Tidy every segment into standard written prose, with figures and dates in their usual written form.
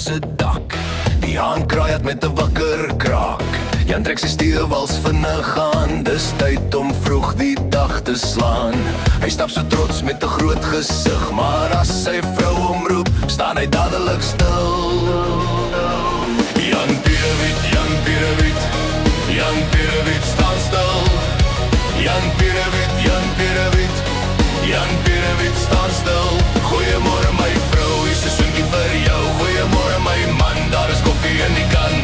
se dak. Die haan kraai het met 'n wakker kraak. Jan trek sy steewals vinnig aan, dis tyd om vroeg die dag te slaan. Hy stap so trots met 'n groot gesig, maar as sy vrou hom roep, staan hy dadelik stil. Jan Pierewit, Jan Pierewit, Jan Pierewit staan stil. Jan Pierewit, Jan Pierewit, Jan Pierewit staan stil. Goeiemôre my vrou, hier's 'n soentjie vir jou. Goeiemôre my man, daar is koffie in die kan.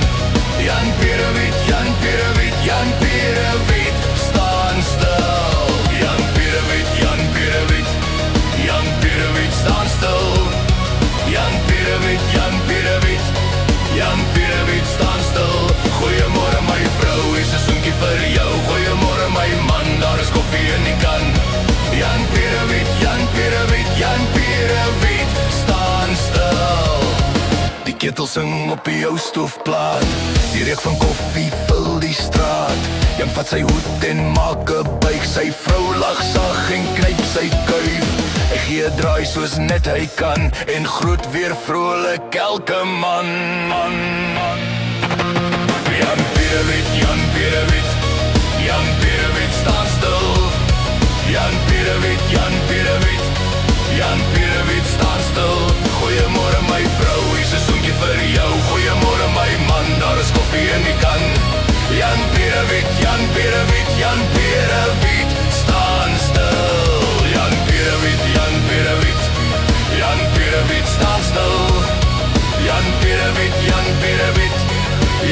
Jan Pierewit, Jan Pierewit, Jan Pierewit staan stil. Jan Pierewit, Jan Pierewit, Jan Pierewit staan stil. Jan Pierewit, Jan Pierewit, Jan Pierewit staan stil. Goeiemôre my vrou, hier's 'n soentjie vir jou. Goeiemôre my man, daar is koffie in die kan. Jan Pierewit, Jan Pierewit, Jan Pierewit staan stil. Die ketel sing op die ou stoofplaat, die reuk van koffie vul die straat. Jan vat sy hoed en maak 'n buig, sy vrou lag sag en knyp sy kuif. Hy gee 'n draai soos net hy kan en groet weer vrolik elke man. Jan Pierewit, Jan Pierewit, Jan Pierewit staan stil. Jan Pierewit, Jan Pierewit, Jan Pierewit staan stil. Goeiemôre my vrou, hier's 'n soentjie vir jou. Goeiemôre my man, daar is koffie in die kan. Jan Pierewit, Jan Pierewit, Jan Pierewit staan stil. Jan Pierewit, Jan Pierewit, Jan Pierewit staan stil. Jan Pierewit, Jan Pierewit,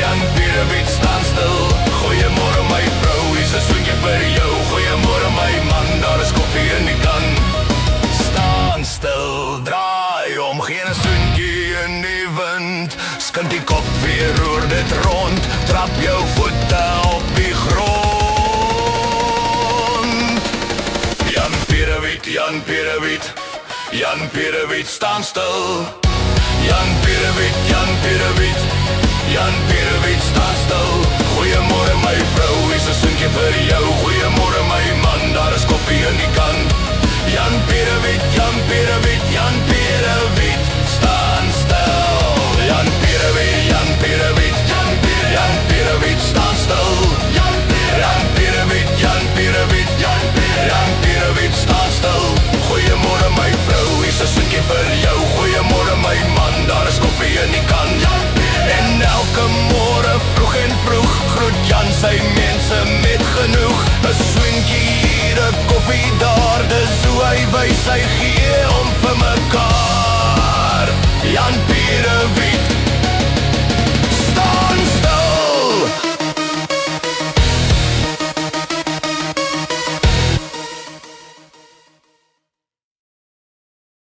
Jan Pierewit staan stil. Goeiemôre my vrou, hier's 'n soentjie vir jou. Goeiemôre my man, daar is koffie in die kan. Staan stil, draai om, geen soentjie in die wind. Skink die kop weer, roer dit rond, trap jou voete op die grond. Jan Pierewit, Jan Pierewit, Jan Pierewit staan stil. Jan Pierewit, Jan Pierewit, Jan Pierewit staan stil. Goeiemôre my vrou, hier's 'n soentjie vir jou. Goeiemôre my man, daar is koffie in die kan. Jan Pierewit, Jan Pierewit, Jan Pierewit staan stil. Jan Pierewit, Jan Pierewit, Jan Pierewit staan stil. Jan Pierewit, Jan Pierewit, Jan Pierewit staan stil. Goeiemôre my vrou, hier's 'n soentjie vir jou. Goeiemôre my man, daar is koffie in die kan. En elke môre vroeg en vroeg groet Jan sy mense met genoeg. 'n Soentjie hier, 'n koffie daar, dis hoe hy wys sy gee.